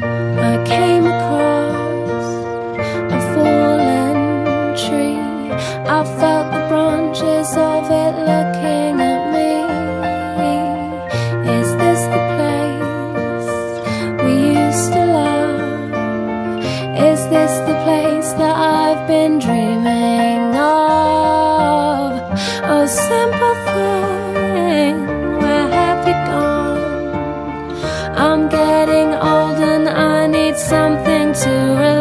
I came across a fallen tree. I felt the branches of it looking at me. Is this the place we used to love? Is this the place that I've been dreaming of? Oh, simple thing, where have you gone? I'm getting old and I need something to relax.